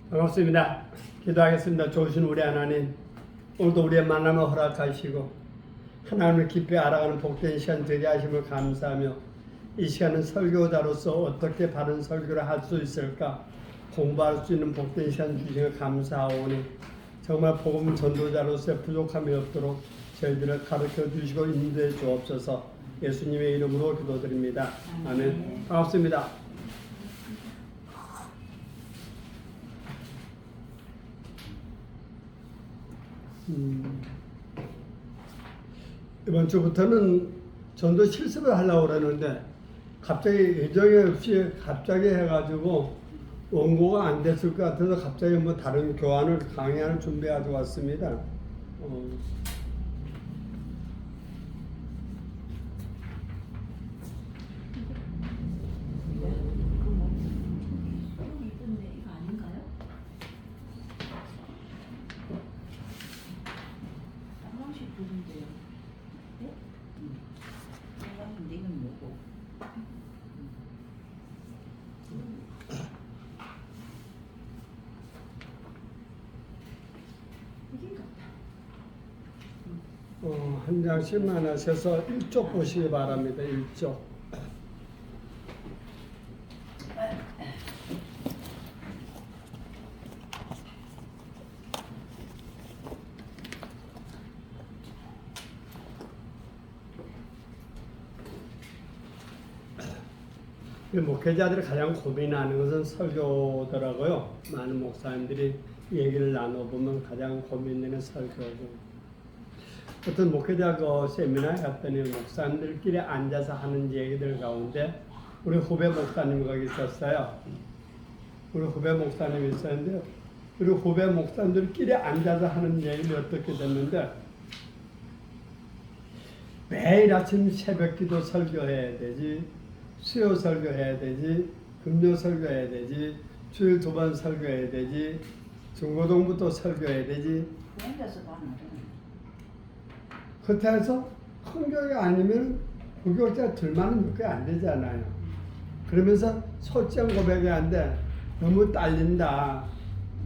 반갑습니다. 기도하겠습니다. 좋으신 우리 하나님, 오늘도 우리의 만남을 허락하시고 하나님을 깊이 알아가는 복된 시간 되게 하심을 감사하며, 이 시간은 설교자로서 어떻게 바른 설교를 할 수 있을까 공부할 수 있는 복된 시간 주시며 감사하오니, 정말 복음 전도자로서의 부족함이 없도록 저희들을 가르쳐 주시고 인도해 주옵소서. 예수님의 이름으로 기도드립니다. 아멘. 반갑습니다. 이번 주부터는 전도 실습을 하려고 그러는데 갑자기 예정이 없이 갑자기 해가지고 원고가 안 됐을 것 같아서 갑자기 뭐 다른 교환을 강의하는 준비하고 왔습니다. 한 장씩만 하셔서 1쪽 보시기 바랍니다. 1쪽. 목회자들이 가장 고민하는 것은 설교더라고요. 많은 목사님들이 얘기를 나눠보면 가장 고민되는 설교고, 어떤 목회자 세미나에 갔더니 목사님들끼리 앉아서 하는 얘기들 가운데 우리 후배 목사님 거기 있었어요. 우리 후배 목사님이 있었는데, 우리 후배 목사님들끼리 앉아서 하는 얘기를 어떻게 됐는데, 매일 아침 새벽기도 설교해야 되지, 수요 설교해야 되지, 금요 설교해야 되지, 주일 2번 설교해야 되지, 중고등부터 설교해야 되지. 그렇게 해서 큰 교회 아니면 부교자 둘만은 몇 개 안 되잖아요. 그러면서 솔직한 고백이 안 돼. 너무 딸린다.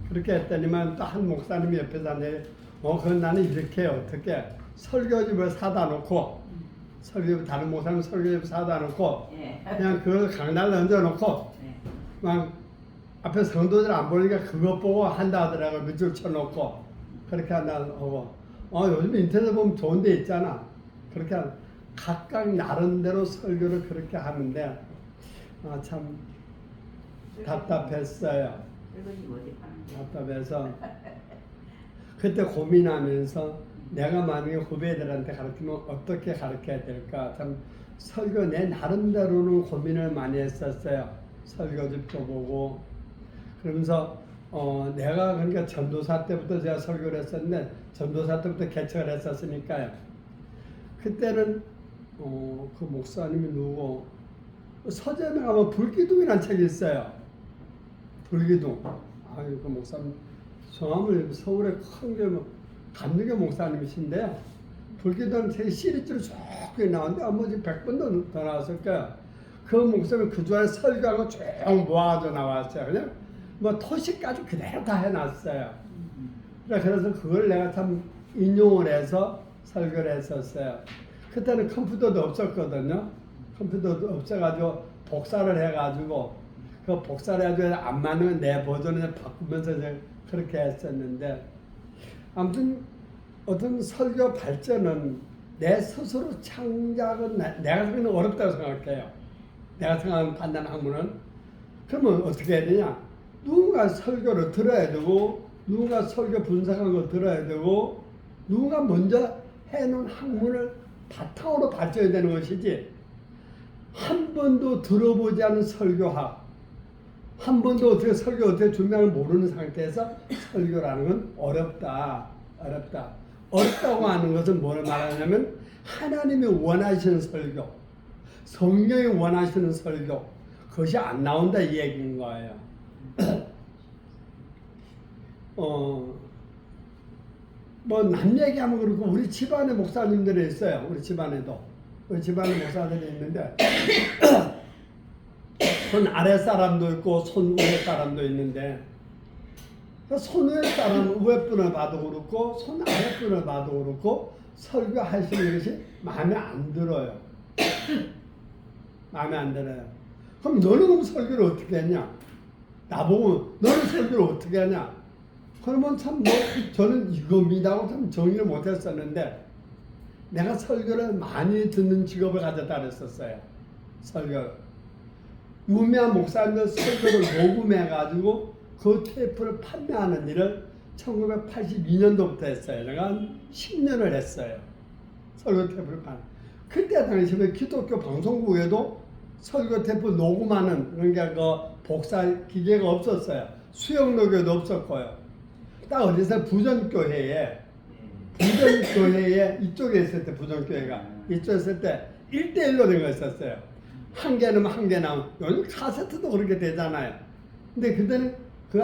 그렇게 했더니만 또 한 목사님이 옆에서 하는데, 그건 나는 이렇게 해. 어떻게 설교집을 사다 놓고, 다른 목사님 설교집 사다 놓고, 그냥 그걸 강단을 얹어놓고, 막 앞에 성도들 안 보니까 그것 보고 한다 하더라고요. 밑줄 쳐놓고. 그렇게 한다 하고. 요즘 인터넷 보면 좋은 데 있잖아. 그렇게 각각 나름대로 설교를 그렇게 하는데, 참 답답했어요. 답답해서 그때 고민하면서 내가 만약에 후배들한테 가르치면 어떻게 가르쳐야 될까, 참 설교 내 나름대로는 고민을 많이 했었어요. 설교집도 보고. 그러면서 내가 그러니까 전도사 때부터 제가 설교를 했었는데, 전도사 때부터 개척을 했었으니까요. 그때는 그 목사님이 누구, 서점에 가면 불기둥이라는 책이 있어요. 불기둥. 그 목사님 성함을 서울에 큰 감리교 목사님이신데요. 불기둥 책이 시리즈로 쭉 나오는데 아마 100번도 더 나왔을 거예요. 그 목사님이 그 주에 설교하고 쭉 모아져 나왔어요. 그냥 뭐 토식까지 그대로 다 해놨어요. 그래서 그걸 내가 참 인용을 해서 설교를 했었어요. 그때는 컴퓨터도 없었거든요. 컴퓨터도 없어가지고 복사를 해가지고, 그 복사를 해가지고 안 맞는 내 버전을 바꾸면서 이제 그렇게 했었는데, 아무튼 어떤 설교 발전은 내 스스로 창작은 내가 생각하는 어렵다고 생각해요. 내가 생각하는 판단 학문은. 그러면 어떻게 해야 되냐? 누군가 설교를 들어야 되고, 누군가 설교 분석하는 걸 들어야 되고, 누군가 먼저 해놓은 학문을 바탕으로 받쳐야 되는 것이지, 한 번도 들어보지 않은 설교학, 한 번도 어떻게 설교 어떻게 준비하는 모르는 상태에서 설교라는 건 어렵다. 어렵다고 하는 것은 뭘 말하냐면, 하나님이 원하시는 설교, 성경이 원하시는 설교, 그것이 안 나온다 이 얘기인 거예요. 뭐 남 얘기하면 그렇고, 우리 집안에 목사님들이 있어요. 우리 집안에 목사들이 있는데 손 아래 사람도 있고 손 위에 사람도 있는데, 손 위에 따른 위에 분을 봐도 그렇고 손 아래 분을 봐도 그렇고 설교하시는 것이 마음에 안 들어요. 마음에 안 들어요. 그럼 너는 그럼 설교를 어떻게 했냐? 나보고 너는 설교를 어떻게 하냐? 그러면 참 뭐 저는 이겁니다 하고 참 정의를 못했었는데 내가 설교를 많이 듣는 직업을 가졌다 그랬었어요. 설교. 유명한 목사님들 설교를 녹음해가지고 그 테이프를 판매하는 일을 1982년도부터 했어요. 내가 한 10년을 했어요. 설교 테이프를 판매. 그때 당시에 기독교 방송국에도 설교 테이프 녹음하는 그러니까 그 복사 기계가 없었어요. 수영록에도 없었고요. 딱 어디서 부전교회에 이쪽에 있을 때 부전교회가 이쪽에 있을 때 1대1로 된 거 있었어요. 한 개 넣으면 한 개 나오면 요즘 카세트도 그렇게 되잖아요. 근데 그때는 그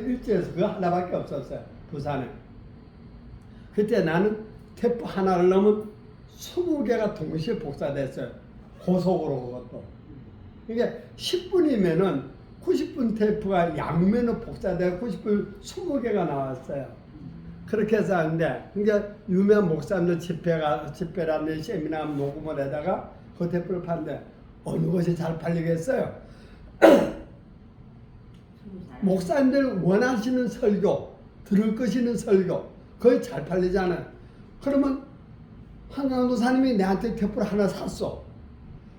일제에서 그 하나밖에 없었어요. 부산에. 그때 나는 테이프 하나를 넣으면 20개가 동시에 복사됐어요. 고속으로 그것도. 이게 10분이면은 90분 테이프가 양면으로 복사되고 90분 20개가 나왔어요. 그렇게 해서 하는데, 그러니까 유명한 목사님들 집회라는 세미나 녹음을 해다가 그 테이프를 파는데 어느 것이 잘 팔리겠어요? 목사님들 원하시는 설교, 들을 것이는 설교, 그게 잘 팔리잖아요. 그러면 한강도사님이 내한테 테이프를 하나 샀어.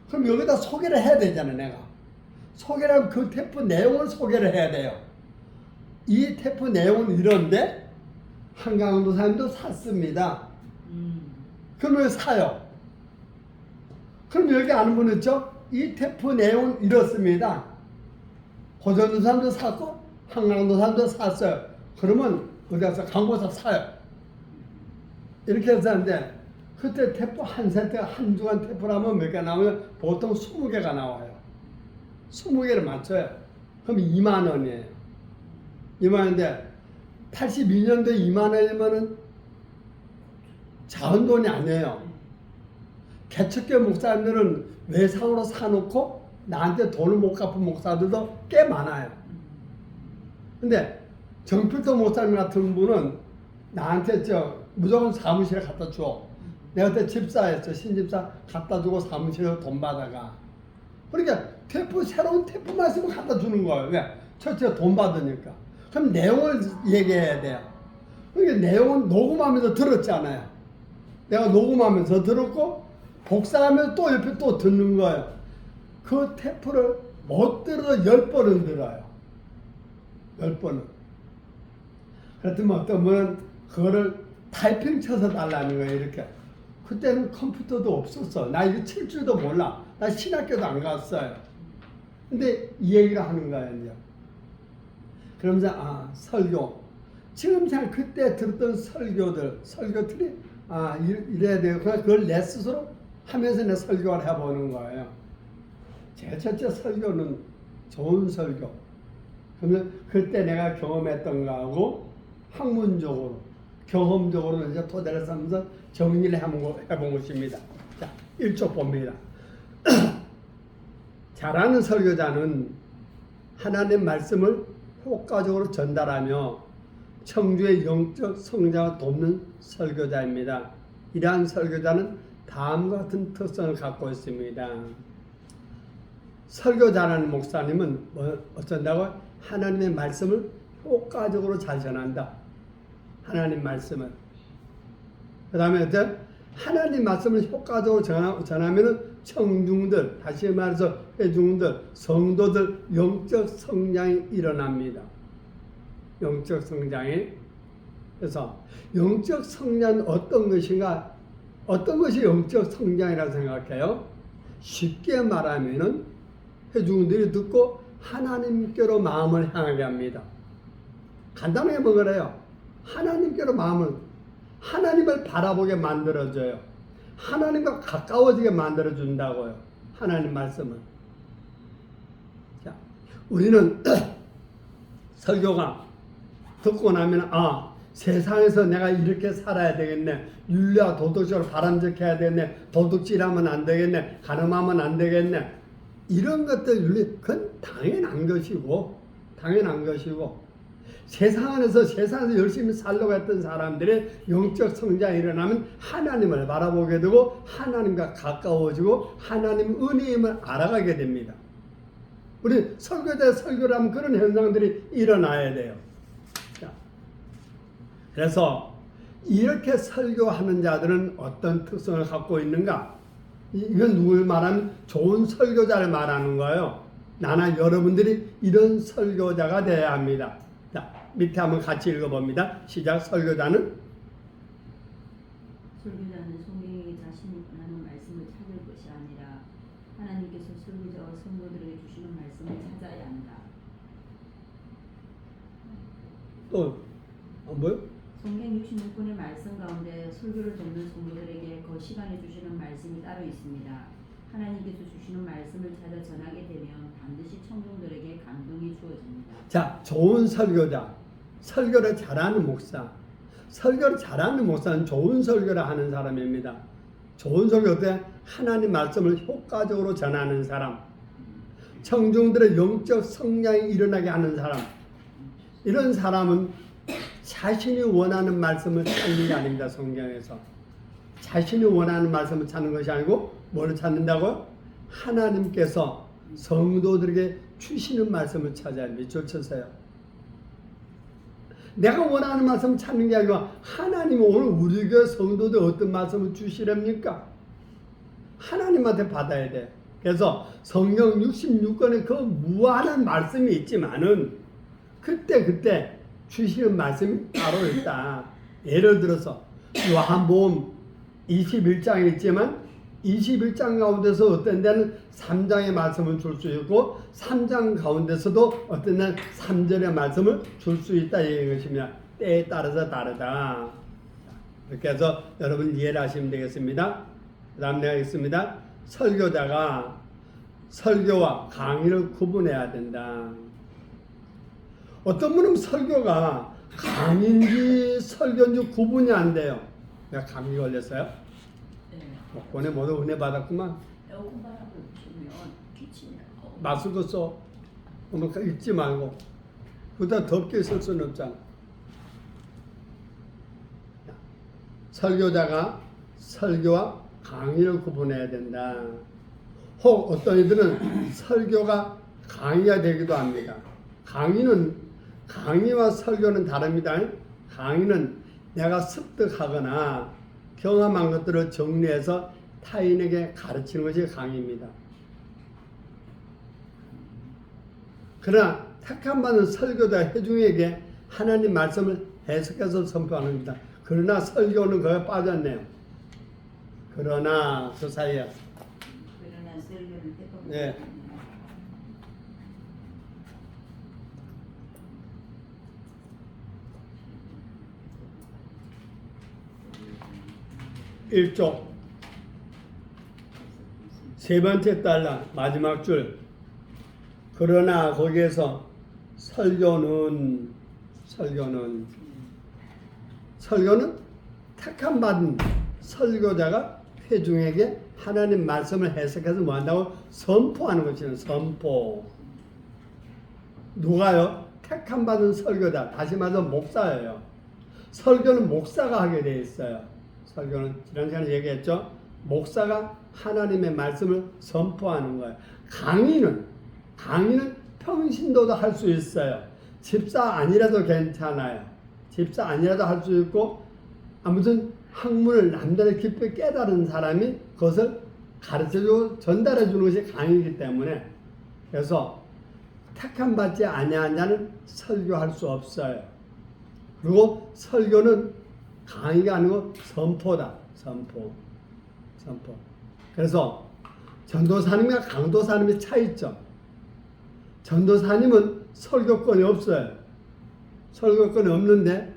그럼 여기다 소개를 해야 되잖아, 내가. 소개를 하면 그 테이프 내용을 소개를 해야 돼요. 이 테이프 내용은 이런데, 한강도사님도 샀습니다. 그러면 사요. 그럼 여기 아는 분 있죠? 이 테이프 내용은 이렇습니다. 고전도사님도 샀고, 한강도사님도 샀어요. 그러면 어디 가서 광고사 사요. 이렇게 해서 하는데, 그때 테이프 한 세트, 한 주간 테이프라면 몇 개 나오면 보통 20개가 나와요. 20개를 맞춰요. 그럼 2만 원이에요. 2만 원인데 82년도에 2만 원이면은 작은 돈이 아니에요. 개척교 목사님들은 외상으로 사놓고 나한테 돈을 못 갚은 목사들도 꽤 많아요. 근데 정필도 목사님 같은 분은 나한테 무조건 사무실에 갖다 줘. 내가 그때 집사였어. 신집사 갖다 주고 사무실에서 돈 받아가. 그러니까 새로운 테이프만 있으면 갖다 주는 거예요. 왜? 첫째 돈 받으니까. 그럼 내용을 얘기해야 돼요. 그러니까 내용은 녹음하면서 들었잖아요. 내가 녹음하면서 들었고 복사하면서 또 옆에 또 듣는 거예요. 그 테이프를 못 들어도 10번은 들어요. 10번은. 그렇다면 어떤 분은 그거를 타이핑 쳐서 달라는 거예요. 이렇게. 그때는 컴퓨터도 없었어. 나 이거 칠 줄도 몰라. 나 신학교도 안 갔어요. 근데 이 얘기를 하는 거예요. 이제. 그러면서 설교. 지금 잘 그때 들었던 설교들이 이래야 돼요. 그걸 내 스스로 하면서 내 설교를 해보는 거예요. 제 첫째 설교는 좋은 설교. 그러면 그때 내가 경험했던 거하고 학문적으로 경험적으로 이제 토대를 삼면서 정리를 해본 것입니다. 자, 1쪽 봅니다. 잘하는 설교자는 하나님 말씀을 효과적으로 전달하며 청주의 영적 성장을 돕는 설교자입니다. 이러한 설교자는 다음과 같은 특성을 갖고 있습니다. 설교 잘하는 목사님은 어쩐다고? 하나님의 말씀을 효과적으로 잘 전한다. 하나님 말씀을. 그 다음에 하나님 말씀을 효과적으로 전하면 청중들, 다시 말해서 회중들, 성도들 영적 성장이 일어납니다. 영적 성장이. 그래서 영적 성장은 어떤 것인가? 어떤 것이 영적 성장이라고 생각해요? 쉽게 말하면은 회중들이 듣고 하나님께로 마음을 향하게 합니다. 간단하게 뭐래요? 하나님께로 하나님을 바라보게 만들어줘요. 하나님과 가까워지게 만들어준다고요. 하나님 말씀은. 자, 우리는 설교가 듣고 나면 세상에서 내가 이렇게 살아야 되겠네. 윤리와 도덕적으로 바람직해야 되겠네. 도둑질하면 안 되겠네. 가늠하면 안 되겠네. 이런 것들 그건 당연한 것이고 세상 안에서 세상에서 열심히 살려고 했던 사람들의 영적 성장이 일어나면 하나님을 바라보게 되고 하나님과 가까워지고 하나님 은혜임을 알아가게 됩니다. 우리 설교자 설교를 하면 그런 현상들이 일어나야 돼요. 자, 그래서 이렇게 설교하는 자들은 어떤 특성을 갖고 있는가? 이건 누굴 말하면 좋은 설교자를 말하는 거예요. 나나 여러분들이 이런 설교자가 되어야 합니다. 자, 밑에 한번 같이 읽어봅니다. 시작. 설교자는 성경에 자신이 원하는 말씀을 찾을 것이 아니라 하나님께서 설교자와 성도들에게 주시는 말씀을 찾아야 한다. 또 뭐요? 성경 66권의 말씀 가운데 설교를 돕는 성도들에게 그 시간에 주시는 말씀이 따로 있습니다. 하나님께서 주시는 말씀을 찾아 전하게 되면 반드시 청중들에게 감동이 주어집니다. 자, 좋은 설교자, 설교를 잘하는 목사, 설교를 잘하는 목사는 좋은 설교를 하는 사람입니다. 좋은 설교 때 하나님 말씀을 효과적으로 전하는 사람, 청중들의 영적 성장이 일어나게 하는 사람, 이런 사람은 자신이 원하는 말씀을 찾는 게 아닙니다. 성경에서 자신이 원하는 말씀을 찾는 것이 아니고 뭘 찾는다고요? 하나님께서 성도들에게 주시는 말씀을 찾아야 합니다. 쫓으세요. 내가 원하는 말씀을 찾는 게 아니고 하나님은 오늘 우리 교회 성도들 어떤 말씀을 주시렵니까? 하나님한테 받아야 돼. 그래서 성경 66권에 그 무한한 말씀이 있지만은 그때 주시는 말씀이 따로 있다. 예를 들어서 요한복음 21장이 있지만 21장 가운데서 어떤 데는 3장의 말씀을 줄 수 있고 3장 가운데서도 어떤 데는 3절의 말씀을 줄 수 있다 이것입니다. 때에 따라서 다르다. 이렇게 해서 여러분 이해를 하시면 되겠습니다. 그 다음 내가 읽습니다. 설교자가 설교와 강의를 구분해야 된다. 어떤 분은 설교가 강의인지 설교인지 구분이 안 돼요. 내가 감기 걸렸어요? 네. 복권에 모두 은혜 받았구만. 에어컨 바람을 피우면 기침이 나고. 마스크 써. 읽지 말고. 그보다 덥게 있을 수는 없잖아. 설교자가 설교와 강의를 구분해야 된다. 혹 어떤 이들은 설교가 강의가 되기도 합니다. 강의와 설교는 다릅니다. 강의는 내가 습득하거나 경험한 것들을 정리해서 타인에게 가르치는 것이 강의입니다. 그러나 택함받은 설교자 회중에게 하나님 말씀을 해석해서 선포하는 겁니다. 그러나 설교는 거기에 빠졌네요. 그러나 그 사이에 그러나 설교를 택하고 네. 일조 세 번째 달라 마지막 줄. 그러나 거기에서 설교는 택함 받은 설교자가 회중에게 하나님 말씀을 해석해서 뭐 한다고? 선포하는 것이에요. 선포. 누가요? 택함 받은 설교자. 다시 말해서 목사예요. 설교는 목사가 하게 돼 있어요. 설교는 지난 시간에 얘기했죠. 목사가 하나님의 말씀을 선포하는 거예요. 강의는 평신도도 할 수 있어요. 집사 아니라도 괜찮아요. 집사 아니라도 할 수 있고 아무튼 학문을 남들의 깊이 깨달은 사람이 그것을 가르쳐주고 전달해 주는 것이 강의이기 때문에 그래서 택함 받지 아니한 자는 설교할 수 없어요. 그리고 설교는 강의가 아니고 선포다. 선포. 그래서 전도사님과 강도사님의 차이점. 전도사님은 설교권이 없어요. 설교권이 없는데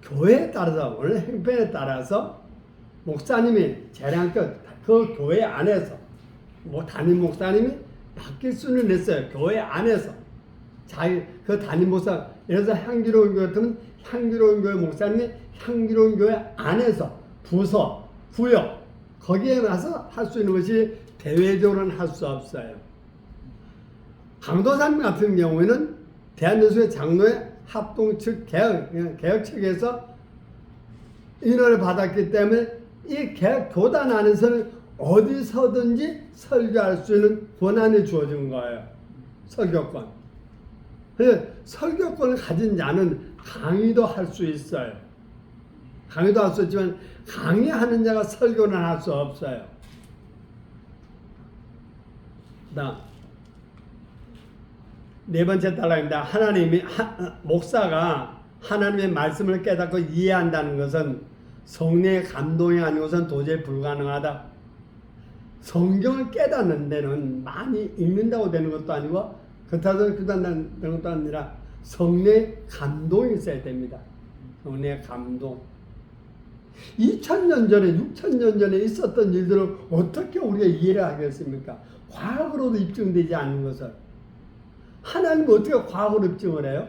교회에 따라서 오늘 행편에 따라서 목사님이 재량껏 그 교회 안에서 담임 목사님이 바뀔 수는 있어요. 교회 안에서 그 담임 목사 예를 들어서 향기로운 교회 같으면 향기로운 교회 목사님이 향기로운 교회 안에서 부서, 구역 거기에 가서 할 수 있는 것이 대외적으로는 할 수 없어요. 강도사님 같은 경우에는 대한예수의 장로의 합동 측 개혁 측에서 인원을 받았기 때문에 이 개혁 교단 안에서는 어디서든지 설교할 수 있는 권한이 주어진 거예요. 설교권. 그래서 설교권을 가진 자는 강의도 할 수 있어요. 강의도 할 수 있지만 강의하는 자가 설교는 할 수 없어요. 그다음 네 번째 단락입니다. 목사가 하나님의 말씀을 깨닫고 이해한다는 것은 성령의 감동이 아니고선 도저히 불가능하다. 성경을 깨닫는 데는 많이 읽는다고 되는 것도 아니고 그렇다고 깨닫는 것도 아니라 성령의 감동이 있어야 됩니다. 성령의 감동. 2000년 전에 6000년 전에 있었던 일들을 어떻게 우리가 이해를 하겠습니까? 과학으로도 입증되지 않는 것을 하나님은 어떻게 과학으로 입증을 해요?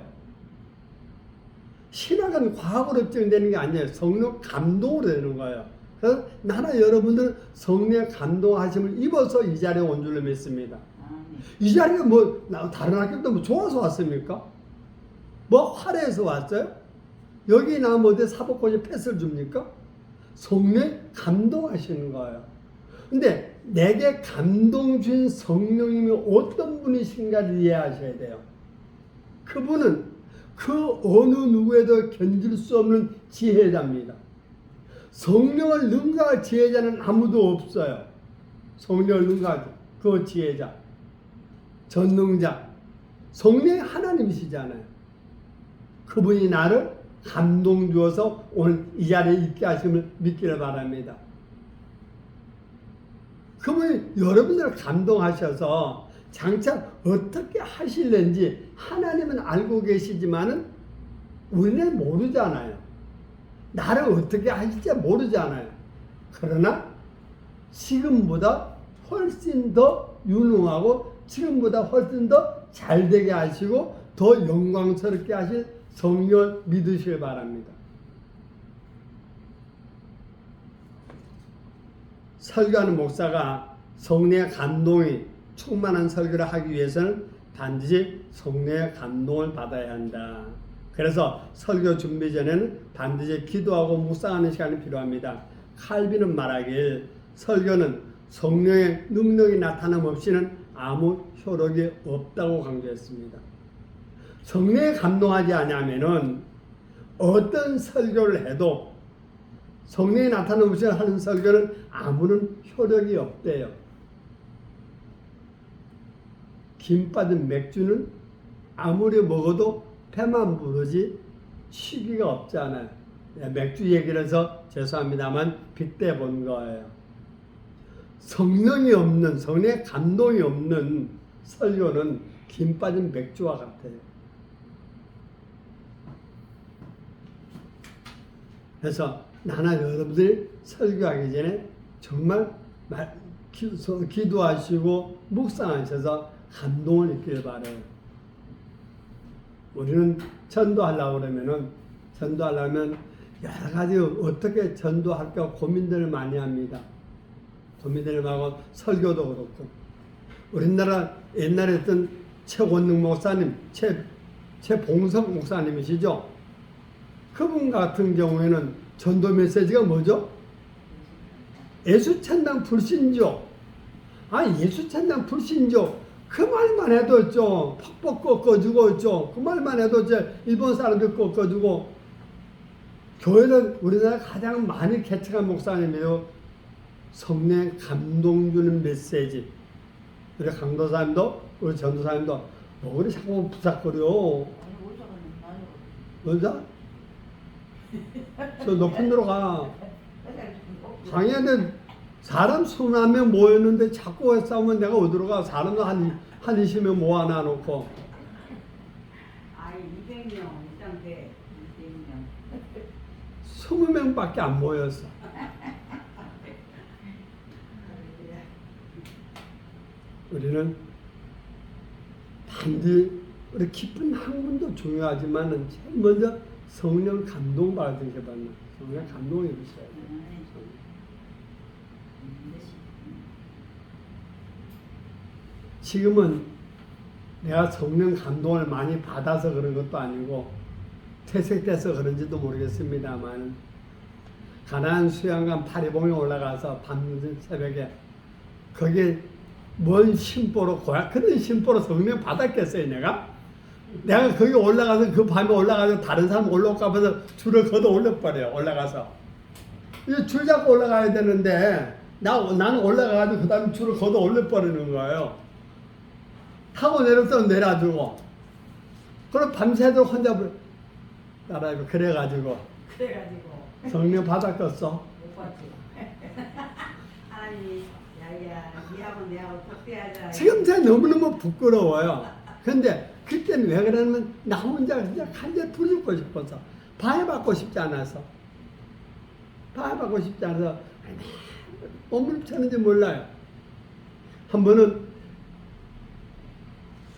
신학은 과학으로 입증되는 게 아니에요. 성령 감동으로 되는 거예요. 그래서 나나 여러분들은 성령의 감동하심을 입어서 이 자리에 온 줄로 믿습니다. 이 자리가 뭐 다른 학교도 뭐 좋아서 왔습니까? 뭐 화려해서 왔어요? 여기 나면 어디 사법고시 패스를 줍니까? 성령이 감동하시는 거예요. 근데 내게 감동 주신 성령님이 어떤 분이신가를 이해하셔야 돼요. 그분은 그 어느 누구에도 견딜 수 없는 지혜자입니다. 성령을 능가할 지혜자는 아무도 없어요. 성령을 능가할 그 지혜자, 전능자, 성령의 하나님이시잖아요. 그분이 나를 감동 주어서 오늘 이 자리에 있게 하심을 믿기를 바랍니다. 그분이 여러분들을 감동하셔서 장차 어떻게 하실는지 하나님은 알고 계시지만은 우리는 모르잖아요. 나를 어떻게 하실지 모르잖아요. 그러나 지금보다 훨씬 더 유능하고 지금보다 훨씬 더 잘되게 하시고 더 영광스럽게 하실 성령을 믿으시길 바랍니다. 설교하는 목사가 성령의 감동이 충만한 설교를 하기 위해서는 반드시 성령의 감동을 받아야 한다. 그래서 설교 준비 전에는 반드시 기도하고 묵상하는 시간이 필요합니다. 칼빈은 말하길 설교는 성령의 능력이 나타남 없이는 아무 효력이 없다고 강조했습니다. 성령에 감동하지 않으면은 어떤 설교를 해도 성령이 나타남 없이 하는 설교는 아무런 효력이 없대요. 김 빠진 맥주는 아무리 먹어도 배만 부르지 취기가 없잖아요. 맥주 얘기를 해서 죄송합니다만 빗대 본 거예요. 성령이 없는, 성령의 감동이 없는 설교는 김 빠진 맥주와 같아요. 그래서 나나 여러분들이 설교하기 전에 정말 기도하시고 묵상하셔서 감동을 느끼길 바라요. 우리는 전도하려고 전도하려면 여러 가지 어떻게 전도할까 고민들을 많이 합니다. 고민들을 하고 설교도 그렇고. 우리나라 옛날에 했던 최권능 목사님, 최봉석 목사님이시죠. 그분 같은 경우에는 전도 메시지가 뭐죠? 예수찬양 불신조. 예수찬양 불신조. 그 말만 해도 퍽퍽 꺾어주고 그 말만 해도 일본 사람들 꺾어주고. 교회는 우리나라 가장 많이 개척한 목사님이에요. 성령 감동 주는 메시지. 우리 강도사님도 우리 전도사님도 뭐 그래 자꾸 부탁거려. 여자? 저 높은 데로 가. 강의하는데 사람 20명 모였는데 자꾸 싸우면 내가 어디로 가. 사람도 한 20명 모아놔 놓고. 200명 이상 돼. 20명 밖에 안 모였어. 우리는 반드시 우리 깊은 학문도 중요하지만 제일 먼저 성령 감동 받으셔야 받는 성령 감동이 있어야 돼요. 지금은 내가 성령 감동을 많이 받아서 그런 것도 아니고 퇴색돼서 그런지도 모르겠습니다만 가나안 수양강 파리봉에 올라가서 밤늦은 새벽에 거기에 뭔 심보로 그런 심보로 성령 받았겠어요 내가? 내가 거기 올라가서 그 밤에 올라가서 다른 사람 올라올까 봐서 줄을 걷어 올려버려요. 올라가서 이 줄 잡고 올라가야 되는데 나는 올라가가지고 그 다음에 줄을 걷어 올려버리는 거예요. 타고 내려서 내려주고 그럼 밤새도록 혼자 따라하고 그래가지고 성령 받았겠어? 못 봤지. 하나님이 야야 니하고 내하고 독대하자. 지금 제 너무너무 부끄러워요. 근데 그때는 왜 그러냐면 나 혼자 그냥 간절히 부르고 싶어서 방해받고 싶지 않아서 방해받고 싶지 않아서 몸을 쳤는지 몰라요. 한 번은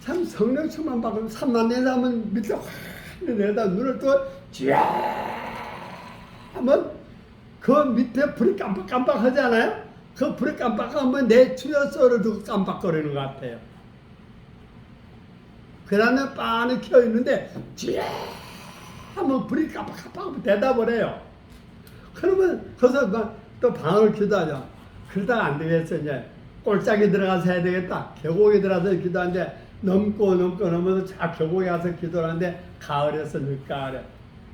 참 성령 충만 받고 산만 내서 하면 밑에 확 내다 눈을 뜨고 하면 그 밑에 불이 깜빡깜빡 하지 않아요? 그 불이 깜빡하면 내 주여서를 두고 깜빡거리는 것 같아요. 그 다음에 빤히 켜있는데 쥐야 하면 불이 깜빡깜빡 대답을 해요. 그러면 거기서 또 방을 기도하죠. 그러다가 안 되겠어. 이제 꼴짝이 들어가서 해야 되겠다. 계곡에 들어가서 기도하는데 넘어서 자 계곡에 가서 기도를 하는데 가을에서 늦가을에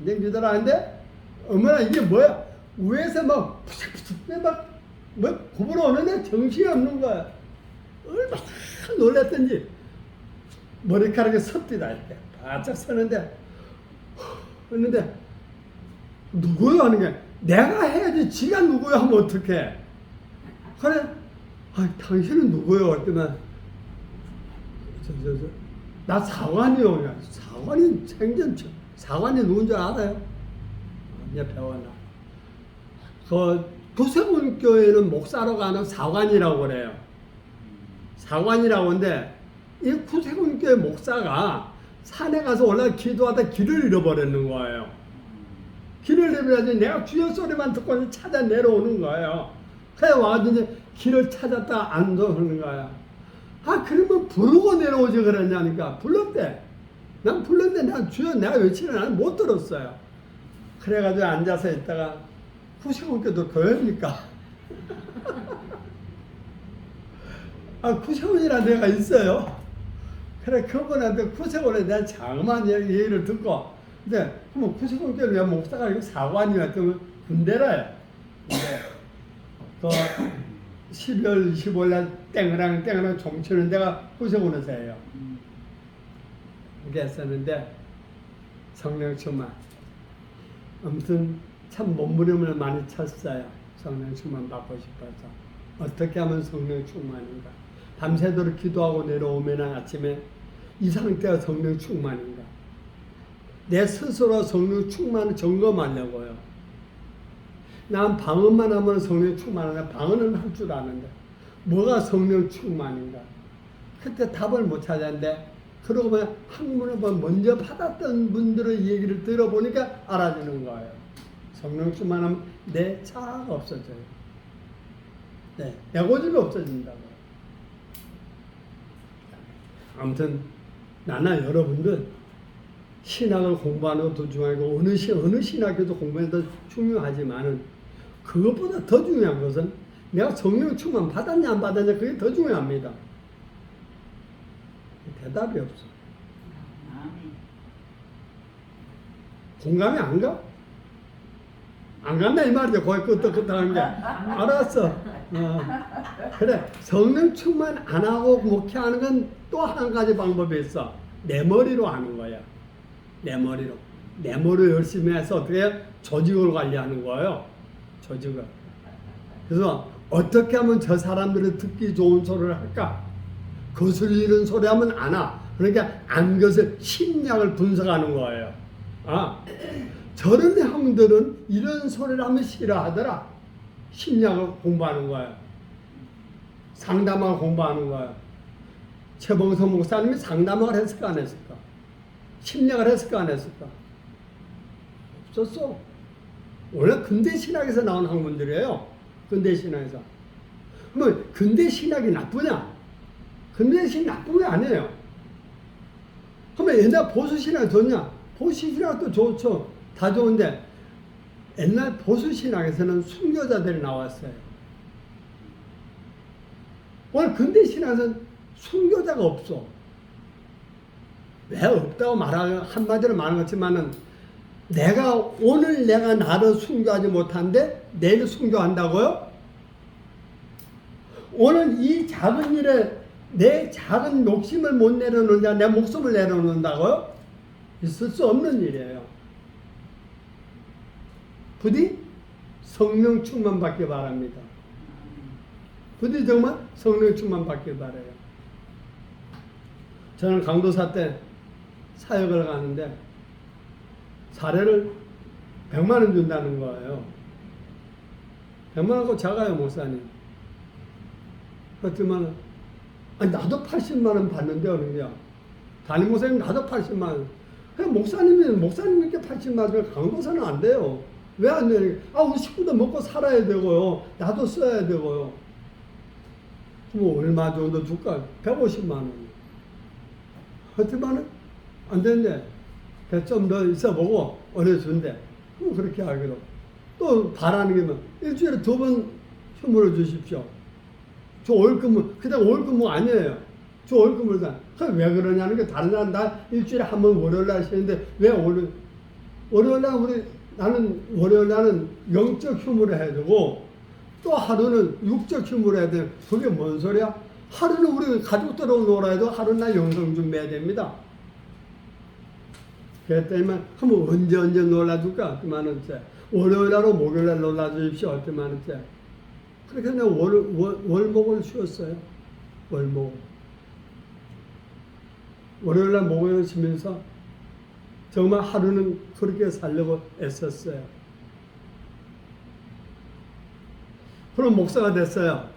이제 기도를 하는데 어머나 이게 뭐야? 위에서 막 푸석푸석 뭐 구부러 오는데 정신이 없는 거야. 얼마나 놀랐던지 머리카락이 섰디다 이렇게 바짝 서는데 했는데 누구요 하는 게 내가 해야지 지가 누구요 하면 어떡해. 그래 당신은 누구요? 했더니 나 사관이요. 사관이 생전 사관이 누군 줄 알아요? 이제 배워나. 그 구세군교회는 목사로 가는 사관이라고 그래요. 사관이라고 하는데 이 구세군교회 목사가 산에 가서 올라가 기도하다 길을 잃어버렸는 거예요. 길을 잃어버려야지 내가 주여 소리만 듣고 찾아 내려오는 거예요. 그래 와가지고 이제 길을 찾았다 안 도는 거야. 그러면 부르고 내려오지 그러냐니까 불렀대. 난 불렀는데 난 주여 내가 외치는 나는 못 들었어요. 그래가지고 앉아서 있다가 구세군교도 교회입니까? 구세군이라는 데가 있어요. 그래 그분한테 구세군에 대한 장엄한 얘기를 듣고 근데 그럼 구세군교는 왜 목사가 아니고 사관이야? 했더니 군대라요. 근데 그 12월 25일 날 땡그랑 종 치는 데가 구세군에서 해요. 그게 했었는데 성령 충만 아무튼 참 몸부림을 많이 쳤어요. 성령 충만 받고 싶어서 어떻게 하면 성령 충만인가. 밤새도록 기도하고 내려오면 아침에 이 상태가 성령 충만인가. 내 스스로 성령 충만을 점검하려고요. 난 방언만 하면 성령 충만하냐. 방언은 할 줄 아는데 뭐가 성령 충만인가. 그때 답을 못 찾았는데 그러고 보면 학문을 먼저 받았던 분들의 얘기를 들어보니까 알아주는 거예요. 성령 충만하면 내 자아가 없어져요. 내 고집이 없어진다고. 아무튼 나나 여러분들 신학을 공부하는 것도 중요하고 어느 신학교도 공부하는 것도 중요하지만은 그것보다 더 중요한 것은 내가 성령 충만 받았냐 안 받았냐 그게 더 중요합니다. 대답이 없어. 공감이 안 가? 안 간다 이 말이죠. 거기 끄떡끄떡 하는 게. 알았어. 그래 성령 충만 안 하고 목회하는 건 또 한 가지 방법이 있어. 내 머리로 하는 거야. 내 머리로 열심히 해서 어떻게 조직을 관리하는 거예요. 조직을. 그래서 어떻게 하면 저 사람들이 듣기 좋은 소리를 할까? 거슬 이런 소리 하면 안 와. 그러니까 안 것을 심리학을 분석하는 거예요. 저런 형들은 이런 소리를 하면 싫어하더라. 심리학을 공부하는 거예요. 상담학을 공부하는 거예요. 최봉성 목사님이 상담학을 했을까 안 했을까? 심리학을 했을까 안 했을까? 없었어. 원래 근대 신학에서 나온 학문들이에요. 근대 신학에서. 뭐 근대 신학이 나쁘냐? 근대 신학 나쁜 게 아니에요. 그러면 옛날 보수 신학이 좋냐? 보수신학도 좋죠. 다 좋은데 옛날 보수신학에서는 순교자들이 나왔어요. 오늘 근대신학에서는 순교자가 없어. 왜 없다고 한마디로 말하는 거지만은 오늘 내가 나를 순교하지 못한데 내일 순교한다고요? 오늘 이 작은 일에 내 작은 욕심을 못 내려놓는다, 내 목숨을 내려놓는다고요? 있을 수 없는 일이에요. 부디 성령 충만 받기 바랍니다. 부디 정말 성령 충만 받기 바라요. 저는 강도사 때 사역을 가는데 사례를 100만 원 준다는 거예요. 100만 원고 작아요, 목사님. 그렇지만 아니 나도 80만 원 받는데 어느냐. 담임 목사님 나도 80만 원. 그냥 목사님께 80만 원 강도사는 안 돼요. 왜 안 돼요? 우리 식구도 먹고 살아야 되고요. 나도 써야 되고요. 뭐 얼마 정도 줄까? 150만 원. 하지만은 안 되는데 좀 더 있어보고 어려준대. 그럼 그렇게 하기로. 또 바라는 게 뭐 일주일에 2번 휴무를 주십시오. 저 월급은 그냥 월급은 아니에요. 저 월급을 다. 왜 그러냐는 게 다른 사람 다 일주일에 한 번 월요일 날 쉬는데 왜 월요일 날 나는 월요일 날은 영적 휴무를 해야 되고 또 하루는 육적 휴무를 해야 돼. 그게 뭔 소리야? 하루는 우리 가족들하고 놀아야 해도 하루는 나 영성 준비해야 됩니다. 그랬더니만 한번 언제 놀아줄까? 그만은 월요일 날로 목요일 날 놀아주십시오. 그만은 그렇게 내가 월목을 쉬었어요. 월목. 월요일 날 목요일 쉬면서 정말 하루는 그렇게 살려고 애썼어요. 그럼 목사가 됐어요.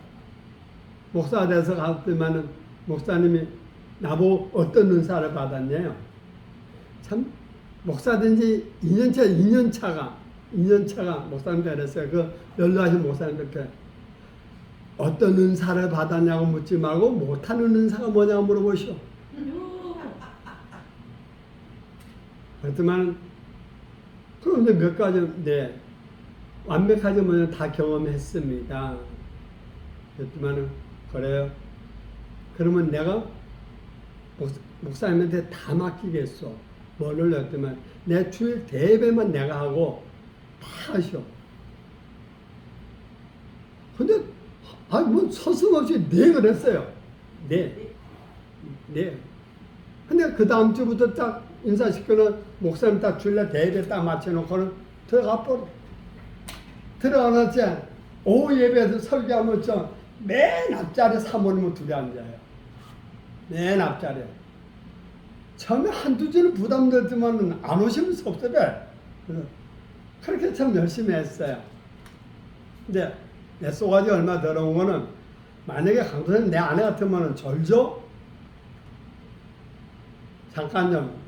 목사가 돼서 갔더니만은 목사님이 나보고 어떤 은사를 받았냐요. 참 목사된 지 2년차가 목사님 되었어요. 그 연로하신 목사님한테 어떤 은사를 받았냐고 묻지 말고 못하는 은사가 뭐냐고 물어보시오. 그렇지만 그런데 몇 가지 완벽하지 못해 다 경험했습니다. 그렇지만은 그래요. 그러면 내가 목사님한테 다 맡기겠어. 뭐를 했더만 내 주일 대배만 내가 하고 다 하셔. 근데 뭐 서슴없이 그랬어요. 근데 그 다음 주부터 딱 인사시켜는 목사님 딱 주일날 대배 딱 맞춰놓고는 들어가놨지. 오후 예배에서 설교하면 맨 앞자리에 사모님은 둘이 앉아요. 맨 앞자리에. 처음에 한두 주는 부담되지만 안 오시면 섭섭해. 그렇게 참 열심히 했어요. 근데 내 쏘가지 얼마 더러운 거는 만약에 강도사님 내 아내 같으면 절죠? 잠깐요.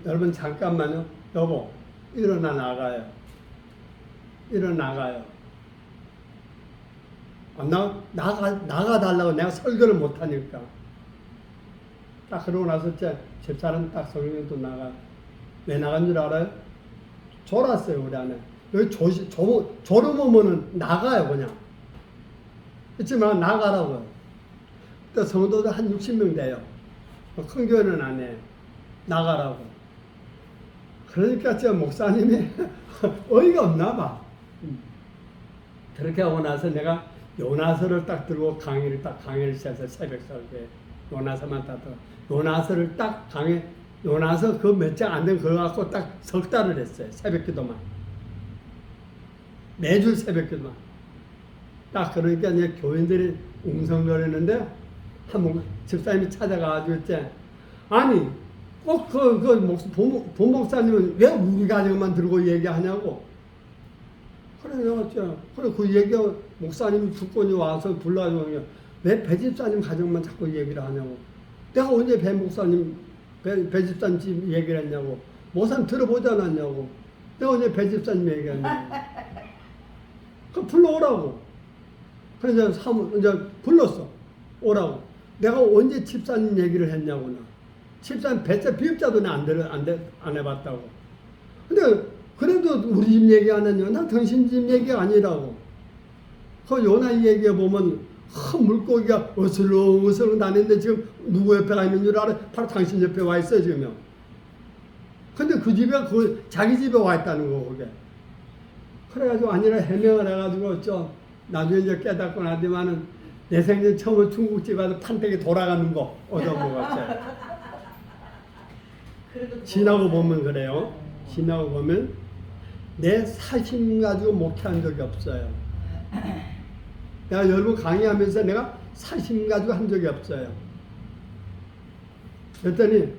여러분 잠깐만요. 여보 일어나 나가요. 나가달라고 내가 설교를 못하니까. 딱 그러고 나서 집사람 딱 성령도 나가. 왜 나간 줄 알아요? 졸았어요 우리 아내. 여기 졸음오면은 나가요 그냥. 그렇지만 나가라고요. 그때 성도들 한 60명 돼요. 큰 교회는 안 해. 나가라고. 그러니까 목사님이 어이가 없나 봐. 그렇게 하고 나서 내가 요나서를 딱 들고 강의를 시작해서 새벽 설교에 요나서만 딱 들어. 요나서를 딱 요나서 그 몇 장 안 된 거 갖고 딱 석 달을 했어요. 새벽 기도만. 매주 새벽 기도만. 딱 그러니까 이제 교인들이 웅성거리는데 한 집사님이 찾아가가지고 아니 꼭 본목사님은 왜 우리 가정만 들고 얘기하냐고. 그래 그 얘기 목사님이 주권이 와서 불러가지고 왜 배집사님 가정만 자꾸 얘기를 하냐고. 내가 언제 배집사님 집 얘기를 했냐고. 목사님 들어보지 않았냐고. 내가 언제 배집사님 얘기했냐고. 그 불러오라고. 그래서 이제 불렀어. 오라고. 내가 언제 집사님 얘기를 했냐고 나. 집사님 배째 비읍자도 안 해봤다고. 근데 그래도 우리 집 얘기 안 했냐? 나 당신 집 얘기 아니라고. 그 요나 얘기해 보면 물고기가 어슬렁어슬렁 다니는데 지금 누구 옆에 가 있는 줄 알아? 바로 당신 옆에 와 있어 지금. 근데 그 집에 자기 집에 와 있다는 거 그게. 그래가지고 아니라 해명을 해가지고 좀 나중에 이제 깨닫고 나더만은 내 생전 처음으로 중국집 가서 판때기 돌아가는 거 얻어먹었어요. 지나고 보면 그래요. 지나고 보면 내 사심 가지고 목회한 적이 없어요. 내가 여러분 강의하면서 내가 사심 가지고 한 적이 없어요. 그랬더니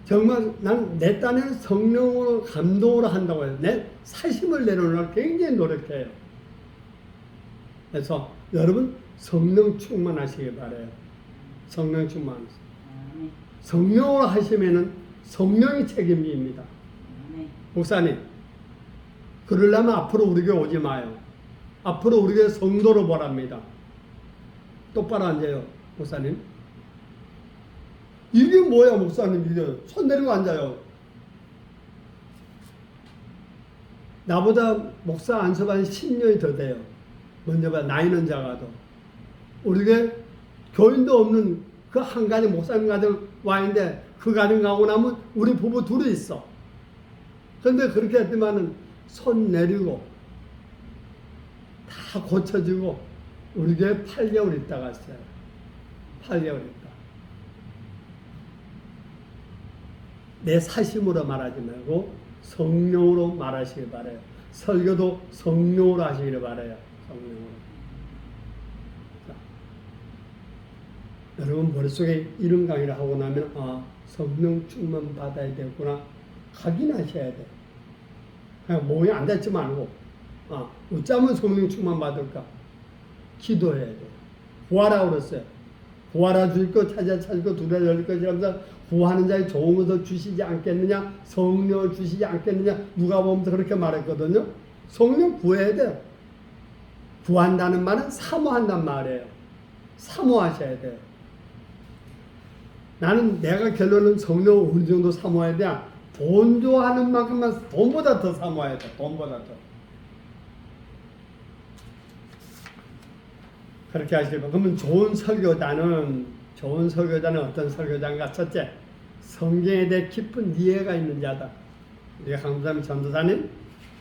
정말 난 내 딴에는 성령으로 감동으로 한다고 해요. 내 사심을 내려놓으려고 굉장히 노력해요. 그래서 여러분 성령 충만하시길 바라요. 성령 충만. 성령으로 하시면은 성령이 책임입니다. 목사님, 그러려면 앞으로 우리 교회 오지 마요. 앞으로 우리 교회 성도로 보랍니다. 똑바로 앉아요, 목사님. 이게 뭐야, 목사님? 이게 손 내리고 앉아요. 나보다 목사 안수반 10년이 더 돼요. 먼저 봐, 나이는 작아도. 우리 교회 교인도 없는 그 한 가지 목사님 가정 와 있는데 그 가정 가고 나면 우리 부부 둘이 있어. 그런데 그렇게 했더만은 손 내리고 다 고쳐지고 우리 교회 8개월 있다 갔어요. 8개월 있다. 내 사심으로 말하지 말고 성령으로 말하시길 바라요. 설교도 성령으로 하시기를 바라요. 성령으로. 자, 여러분 머릿속에 이런 강의를 하고 나면 성령 충만 받아야 되겠구나 확인하셔야 돼. 그냥 몸에 앉아있지 말고 어쩌면 성령 충만 받을까 기도해야 돼. 구하라고 그랬어요. 구하라 줄 것, 찾을 것, 두드려 열릴 것이라면서 구하는 자에 좋은 것을 주시지 않겠느냐, 성령을 주시지 않겠느냐, 누가 보면서 그렇게 말했거든요. 성령 구해야 돼요. 구한다는 말은 사모한다는 말이에요. 사모하셔야 돼요. 나는 내가 결론은 성령을 어느 정도 사모해야 돼. 돈 좋아하는 만큼만 돈보다 더 사모해야 돼. 돈보다 더. 그렇게 하시고 그러면 좋은 설교자는 어떤 설교자인가? 첫째, 성경에 대해 깊은 이해가 있는 자다. 우리 강수사님, 전도사님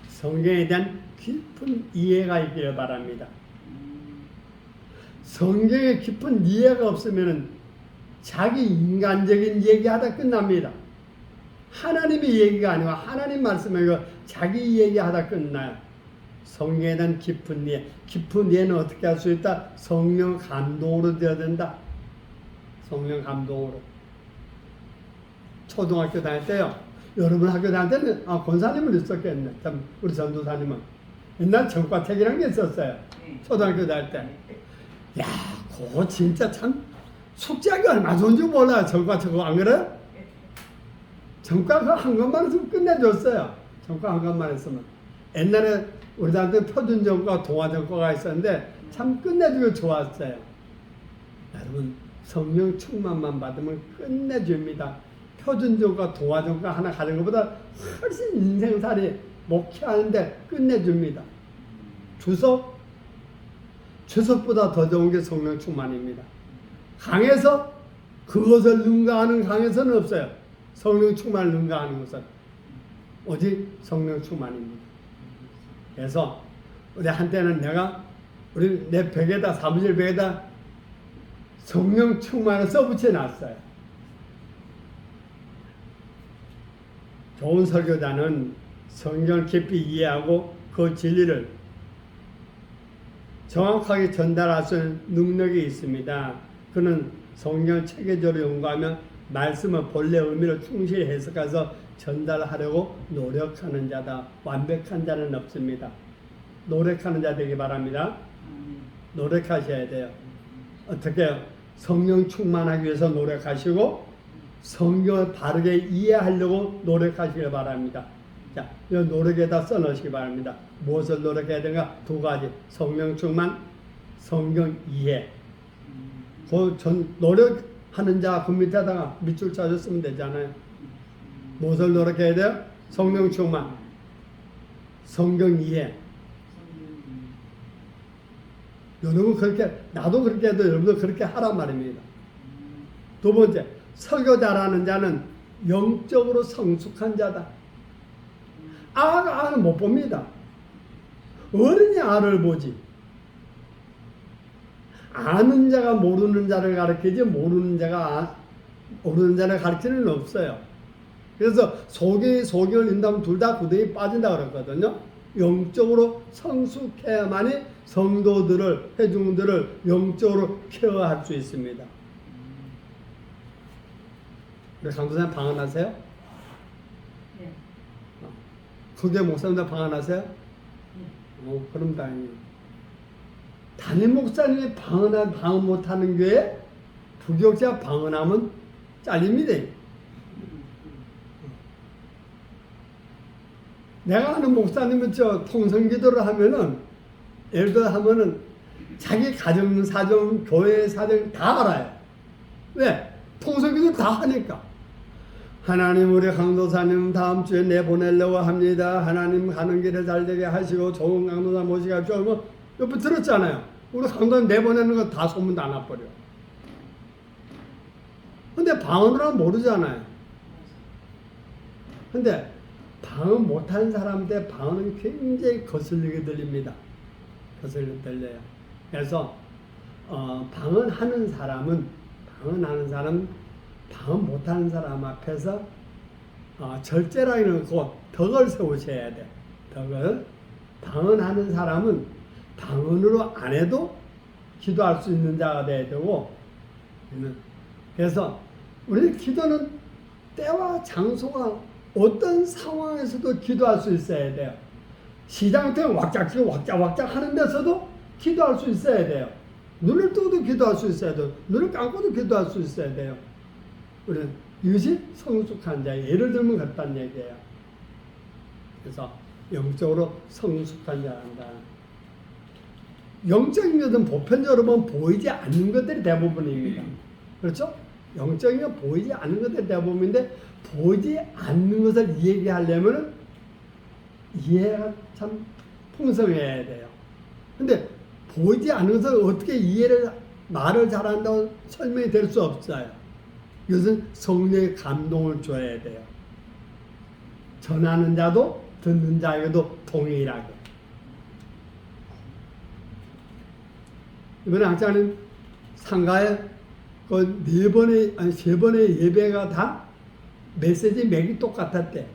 성경에 대한 깊은 이해가 있기를 바랍니다. 성경에 깊은 이해가 없으면 자기 인간적인 얘기하다 끝납니다. 하나님의 얘기가 아니고 하나님 말씀이고 자기 얘기하다 끝나요. 성경에 대한 깊은 이해. 깊은 이해는 어떻게 할 수 있다? 성령 감동으로 되어야 된다. 성령 감동으로. 초등학교 다닐 때요. 여러분 학교 다닐 때는 권사님은 있었겠네. 참 우리 전도사님은. 옛날 전과책이라는 게 있었어요. 초등학교 다닐 때. 야, 그거 진짜 참 숙제하기 얼마 좋은지 몰라요. 전과책 그거 안 그래요? 전과 그거 한 것만 했으면 끝내줬어요. 전과 한 것만 했으면. 옛날에 우리한테 표준전과 동화전과가 있었는데 참 끝내주기 좋았어요. 여러분 성령 충만만 받으면 끝내줍니다. 표준전과 동화전과 하나 가진 것보다 훨씬 인생살이 목회하는데 끝내줍니다. 주석보다 더 좋은 게 성령 충만입니다. 강에서 그것을 능가하는 강에서는 없어요. 성령 충만을 능가하는 것은 오직 성령 충만입니다. 그래서 우리 한때는 내 벽에다 사무실 벽에다 성령 충만을 써붙여 놨어요. 좋은 설교자는 성경을 깊이 이해하고 그 진리를 정확하게 전달할 수 있는 능력이 있습니다. 그는 성경을 체계적으로 연구하며 말씀의 본래 의미를 충실히 해석해서 전달하려고 노력하는 자다. 완벽한 자는 없습니다. 노력하는 자 되기 바랍니다. 노력하셔야 돼요. 어떻게 성령 충만하기 위해서 노력하시고 성경을 바르게 이해하려고 노력하시길 바랍니다. 자, 이 노력에다 써넣으시기 바랍니다. 무엇을 노력해야 되는가? 두 가지. 성령 충만, 성경 이해. 노력하는 하는 자 그 밑에다가 밑줄 짜줬으면 되잖아요. 무엇을 노력해야 돼요? 성령 충만, 성경 이해. 여러분 그렇게, 나도 그렇게 해도 여러분도 그렇게 하란 말입니다. 두 번째, 설교 잘하는 자는 영적으로 성숙한 자다. 아는 못 봅니다. 어른이 아를 보지. 아는 자가 모르는 자를 가르치지 모르는 자가 모르는 자를 가르치는 일 없어요. 그래서 소경을 인도하면 둘 다 구덩이 빠진다 그랬거든요. 영적으로 성숙해야만이 성도들을, 회중들을 영적으로 케어할 수 있습니다. 우리 강도사님 방언하세요? 네. 그게 목사님들 방언하세요? 그럼 다행이에요. 담임 목사님이 방언 못하는 교회 부교육자 방언하면 잘립니다. 내가 아는 목사님은 통성기도를 하면은 예를 들어 하면은 자기 가정 사정, 교회 사정 다 알아요. 왜? 통성기도 다 하니까. 하나님 우리 강도사님 다음 주에 내보내려고 합니다. 하나님 가는 길에 잘 되게 하시고 좋은 강도사 모시가지고 뭐 옆에 들었잖아요. 우리 강도사님 내보내는 거 다 소문 다 나버려. 근데 방언을 하면 모르잖아요. 근데 방언 못하는 사람한테 방언은 굉장히 거슬리게 들립니다. 거슬리게 들려요. 그래서 방언하는 사람은 방언 못하는 사람 앞에서 절제라는 곧 덕을 세우셔야 돼. 덕을. 방언하는 사람은 방언으로 안 해도 기도할 수 있는 자가 돼야 되고, 그래서 우리 기도는 때와 장소가 어떤 상황에서도 기도할 수 있어야 돼요. 시장 때 왁작지고 왁작 하는 데서도 기도할 수 있어야 돼요. 눈을 뜨고도 기도할 수 있어야 돼요. 눈을 감고도 기도할 수 있어야 돼요. 우리는 이것이 성숙한 자, 예를 들면 그렇다는 얘기예요. 그래서 영적으로 성숙한 자란다. 영적인 것은 보편적으로 보면 보이지 않는 것들이 대부분입니다. 그렇죠? 영적인 건 보이지 않는 것들이 대부분인데, 보이지 않는 것을 얘기하려면 이해가 참 풍성해야 돼요. 근데 보이지 않는 것을 어떻게 말을 잘한다고 설명이 될 수 없어요. 이것은 성령의 감동을 줘야 돼요. 전하는 자도 듣는 자에게도 동일하게. 이번에 학자는 상가에 세 번의 예배가 다 메시지 맥이 똑같았대.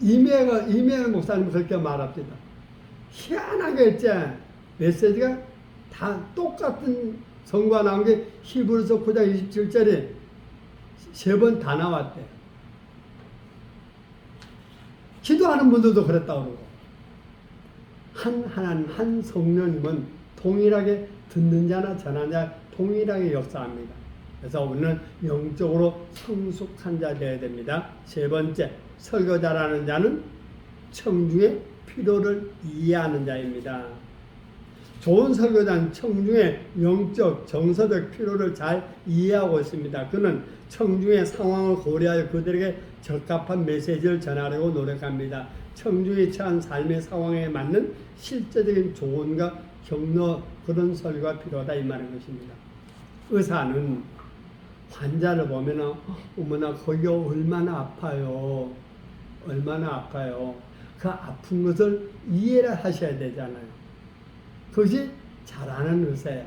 이메일 목사님 그렇게 말합니다. 희한하게 했지. 메시지가 다 똑같은 성과 나온 게 히브리서 9장 27절에 세 번 다 나왔대. 기도하는 분들도 그랬다고 그러고. 한 성령님은 동일하게 듣는 자나 전하는 자 동일하게 역사합니다. 그래서 우리는 영적으로 성숙한 자 되어야 됩니다. 세 번째, 설교 잘하는 자는 청중의 필요를 이해하는 자입니다. 좋은 설교자는 청중의 영적, 정서적 필요를 잘 이해하고 있습니다. 그는 청중의 상황을 고려하여 그들에게 적합한 메시지를 전하려고 노력합니다. 청중이 처한 삶의 상황에 맞는 실제적인 조언과 격려, 그런 설교가 필요하다 이 말인 것입니다. 의사는 환자를 보면 어머나 거기가 얼마나 아파요. 그 아픈 것을 이해를 하셔야 되잖아요. 그것이 잘하는 의사예요.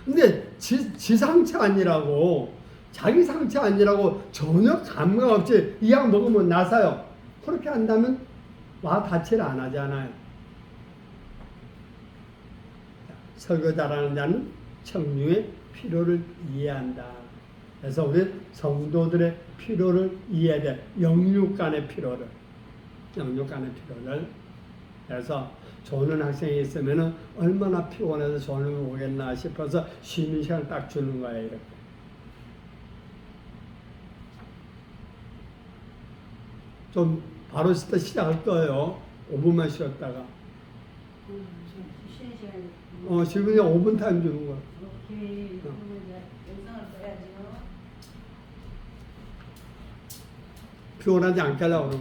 근데 지 상처 아니라고, 자기 상처 아니라고 전혀 감각 없이 이 약 먹으면 나사요. 그렇게 한다면 와 다치를 안 하잖아요. 설교 잘하는 자는 청중의 필요를 이해한다. 그래서 우리 성도들의 필요를 이해해야 돼. 영육 간의 필요를. 그래서 조는 학생이 있으면 얼마나 피곤해서 조는 오겠나 싶어서 쉬는 시간을 딱 주는 거예요. 이렇게. 좀 바로 시작할 거예요. 5분만 쉬었다가. 쉬는 시간. 지금 그냥 5분 타임 주는 거야. 오케이. 그러면 이제 영상을 써야죠. 피곤하지 않게 하려고 그러는